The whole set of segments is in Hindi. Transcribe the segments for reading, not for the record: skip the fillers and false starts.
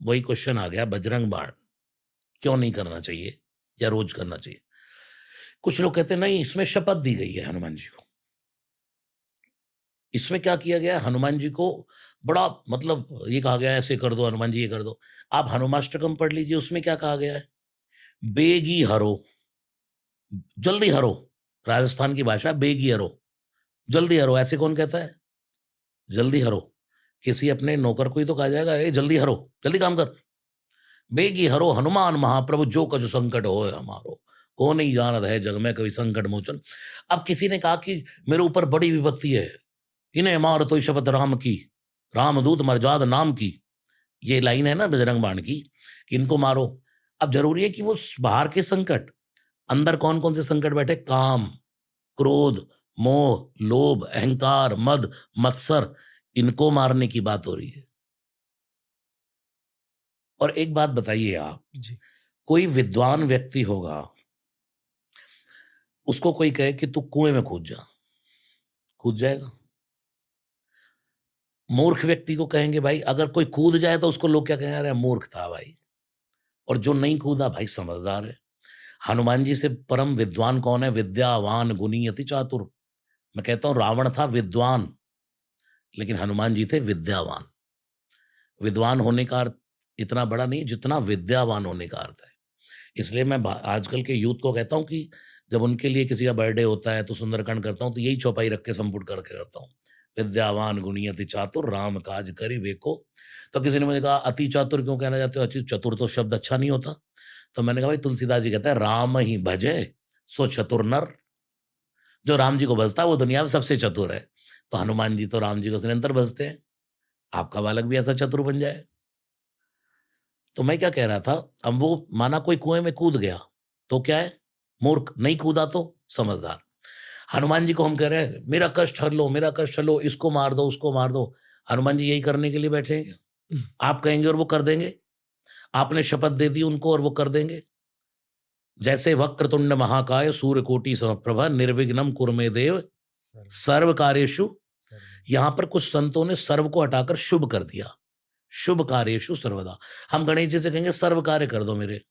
वही क्वेश्चन आ गया, बजरंग बाण क्यों नहीं करना चाहिए या रोज करना चाहिए? कुछ लोग कहते हैं नहीं, इसमें शपथ दी गई है हनुमान जी को। इसमें क्या किया गया है, हनुमान जी को बड़ा मतलब ये कहा गया है ऐसे कर दो हनुमान जी, ये कर दो। आप हनुमाष्टकम पढ़ लीजिए, उसमें क्या कहा गया है? बेगी हरो, जल्दी हरो। राजस्थान की भाषा बेगी हरो, जल्दी हरो। ऐसे कौन कहता है? जल्दी हरो। किसी अपने नौकर को ही तो कहा जाएगा, ए जल्दी हरो, जल्दी काम कर। बेगी हरो हनुमान महाप्रभु जो कछु संकट होए हमारो, को नहीं जानत है जग में कभी संकट मोचन। अब किसी ने कहा कि मेरे ऊपर बड़ी विपत्ति है, इन्हें मार तो शपथ राम की, रामदूत मर्जाद नाम की। ये लाइन है ना बजरंग बाण की, कि इनको मारो। अब जरूरी है कि वो बाहर के संकट, अंदर कौन कौन से संकट बैठे? काम, क्रोध, मोह, लोभ, अहंकार, मद, मत्सर, इनको मारने की बात हो रही है। और एक बात बताइए आप, जी। कोई विद्वान व्यक्ति होगा, उसको कोई कहे कि तू कुएं में कूद जा, कूद जाएगा? मूर्ख व्यक्ति को कहेंगे भाई, अगर कोई कूद जाए तो उसको लोग क्या कहेंगे? अरे मूर्ख था भाई। और जो नहीं कूदा भाई समझदार है। हनुमान जी से परम विद्वान कौन है? विद्यावान गुणी अति चातुर। मैं कहता हूं रावण था विद्वान, लेकिन हनुमान जी थे विद्यावान। विद्वान होने का अर्थ इतना बड़ा नहीं जितना विद्यावान होने का अर्थ है। इसलिए मैं आजकल के यूथ को कहता हूं कि जब उनके लिए किसी का बर्थडे होता है तो सुंदरकांड करता हूं तो यही चौपाई रख के संपुट करके करता हूं। विद्यावान गुणी अति चातुर राम काज करि बेको। तो किसी ने मुझे कहा अति चातुर क्यों कहना चाहते हो? अति चतुर तो शब्द अच्छा नहीं होता। तो मैंने कहा भाई तुलसीदास जी कहते हैं राम ही भजे सो चतुर नर। जो राम जी को भजता है वो दुनिया में सबसे चतुर है। तो हनुमान जी तो राम जी को निरंतर भजते हैं। आपका बालक भी ऐसा चतुर बन जाए। तो मैं क्या कह रहा था, अब वो माना कोई कुएं में कूद गया तो क्या है? मूर्ख। नहीं कूदा तो समझदार। हनुमान जी को हम कह रहे हैं मेरा कष्ट हर लो, मेरा कष्ट हर लो, इसको मार दो, उसको मार दो। हनुमान जी यही करने के लिए बैठे हैं क्या? आप कहेंगे और वो कर देंगे? आपने शपथ दे दी उनको और वो कर देंगे? जैसे वक्रतुंड महाकाय सूर्यकोटि समप्रभा निर्विघ्नम कुरु मे देव सर्व सर्व कार्येषु। सर्व यहां पर कुछ संतों ने सर्व को हटाकर शुभ कर दिया। शुभ कार्येषु सर्वदा। हम गणेश जी से कहेंगे सर्व कार्य कर दो मेरे।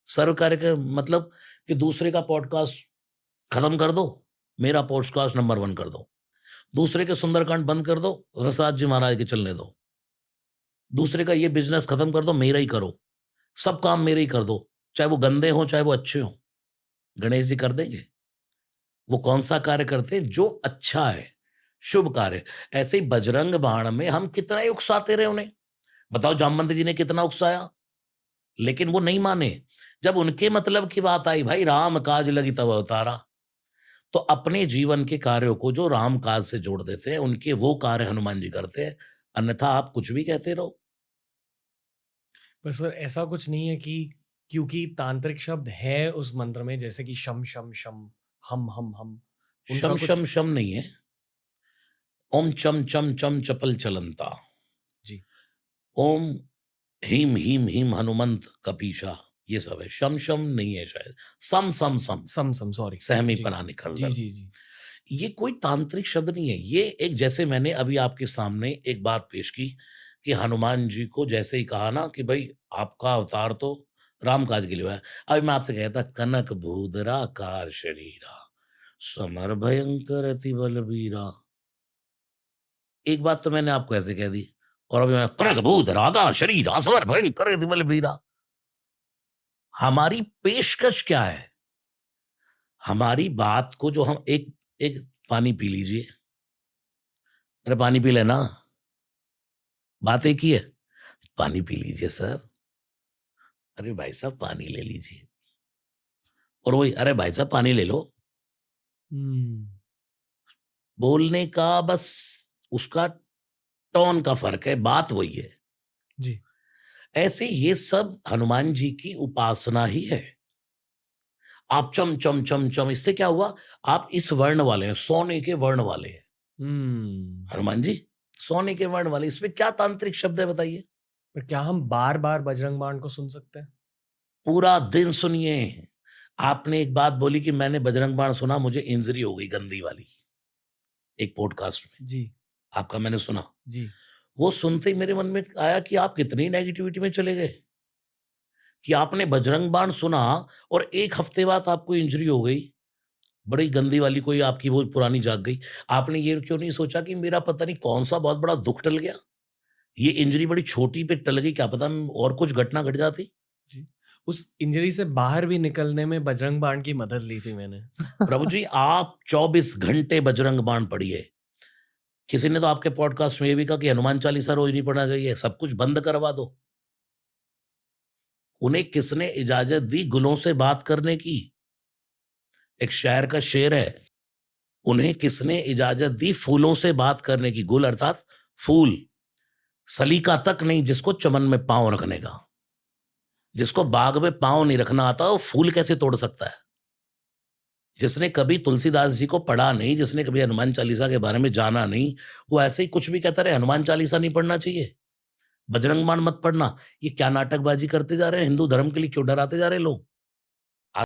सर्व कार्य का मतलब कि दूसरे का पॉडकास्ट खत्म कर दो, मेरा पॉडकास्ट नंबर 1 कर दो। दूसरे के सुंदरकांड बंद कर दो, रसराज जी महाराज के चलने दो। दूसरे का ये बिजनेस खत्म कर दो, मेरा ही करो। सब काम मेरे ही कर दो, चाहे वो गंदे हों, चाहे वो अच्छे हों। गणेश जी कर देंगे? वो कौन-सा कार्य करते हैं? जो अच्छा है, शुभ कार्य। ऐसे ही बजरंग बाण में हम कितना ही उकसाते रहे उन्हें। बताओ जामवंत जी ने कितना उकसाया, लेकिन वो नहीं माने। जब उनके मतलब की बात आई, भाई राम काज लगी तब अवतारा। तो अपने जीवन के कार्यों को जो राम काज से जोड़ देते हैं, उनके वो कार्य हनुमान जी करते हैं। अन्यथा आप कुछ भी कहते रहो। पर सर ऐसा कुछ नहीं है कि क्योंकि तांत्रिक शब्द है उस मंत्र में जैसे कि शम शम शम, हम, उनका शम, कुछ शम, शम नहीं है। ओम चम चम चम चपल चलंता। जी, ओम हीम हीम हीम हनुमंत कपीशा। ये सब है। शम शम नहीं है शायद। सम सम सम। सम सॉरी। सहमी जी। पना निखल जी, दल। जी, जी। ये कोई तांत्रिक शब्द नहीं है। ये एक जैसे मैंने अभी आपके सामने एक बात पेश की कि हनुमान जी को जैसे ही कहा ना कि भाई आपका अवतार तो राम काज के लिए हुआ है। अभी मैं आपसे कहता कनक भूधराकार शरीरा समर भयंकर अति बलबीरा। एक बात तो मैंने आपको ऐसे कह दी और अभी मैं कनक भूधराकार शरीरा समर भयंकर अति बलबीरा। हमारी पेशकश क्या है? हमारी बात को जो हम एक एक पानी पी लीजिए। अरे पानी पी लेना। बात एक ही है। पानी पी लीजिए सर। अरे भाई साहब पानी ले लीजिए। और वही अरे भाई साहब पानी ले लो। हुँ। बोलने का बस उसका टोन का फ़र्क है, बात वही है। जी। ऐसे ये सब हनुमान जी की उपासना ही है। आप चम, चम, चम, चम इससे क्या हुआ? आप इस वर्ण वाले हैं, सोने के वर्ण वाले हैं। हुँ। हनुमान जी सोने के वर्ण वाले, इसमें क्या तांत्रिक शब्द है बताइए? पर क्या हम बार-बार बजरंग बाण को सुन सकते हैं? पूरा दिन सुनिए। आपने एक बात बोली कि मैंने बजरंग बाण सुना, मुझे इंजरी हो गई गंदी वाली, एक पॉडकास्ट में। जी, आपका मैंने सुना। जी। वो सुनते ही मेरे मन में आया कि आप कितनी नेगेटिविटी में चले गए, कि आपने बजरंग बाण सुना और 1 हफ्ते बाद आपको इंजरी हो गई। बड़ी गंदी वाली कोई आपकी वो पुरानी जाग गई। आपने ये क्यों नहीं सोचा कि मेरा पता नहीं कौन-सा बहुत बड़ा दुःख टल गया? ये इंजरी बड़ी छोटी पे टल गई, क्या पता और कुछ घटना घट जाती? जी। उस इंजरी से बाहर भी निकलने में बजरंग बाण की मदद ली थी मैंने। प्रभु जी, आप 24 घंटे बजरंग बाण पढ़िए। किसी ने तो आपके पॉडकास्ट में ये भी कहा कि हनुमान चालीसा रोज़ नहीं पढ़ना चाहिए, सब कुछ बंद करवा दो। उन्हें किसने इजाज़त दी गुलों से बात करने की? एक शायर का शेर है, उन्हें किसने इजाज़त दी फूलों से बात करने की? गुल अर्थात फूल, सलीका तक नहीं जिसको चमन में पाँव रखने का। जिसको बाग में पाँव नहीं रखना आता, वो फूल कैसे तोड़ सकता है? जिसने कभी तुलसीदास जी को पढ़ा नहीं, जिसने कभी हनुमान चालीसा के बारे में जाना नहीं, वो ऐसे ही कुछ भी कहता रहे, हनुमान चालीसा नहीं पढ़ना चाहिए, बजरंग बाण मत पढ़ना। ये क्या नाटकबाजी करते जा रहे हैं? हिंदू धर्म के लिए क्यों डराते जा रहे हैं लोग?